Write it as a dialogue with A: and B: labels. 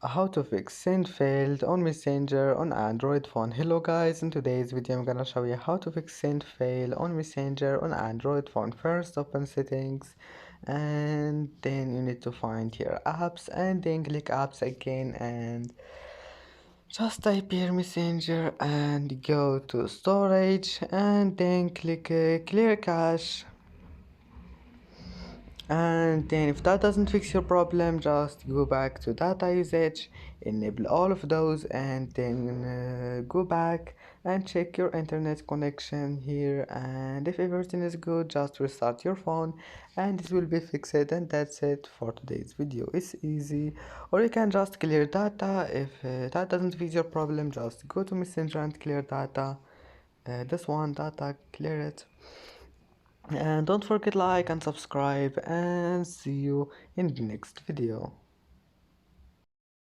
A: how to fix send failed on Messenger on Android phone. Hello guys, in today's video I'm gonna show you how to fix send fail on Messenger on Android phone. First, open settings and then you need to find here apps and then click apps again and just type here Messenger and go to storage and then click clear cache. And then if that doesn't fix your problem, just go back to data usage, enable all of those, and then go back and check your internet connection here, and if everything is good, just restart your phone and it will be fixed. And that's it for today's video. It's easy. Or you can just clear data. If that doesn't fix your problem, just go to Messenger and clear data. This one, data, clear it. And don't forget like and subscribe, and see you in the next video.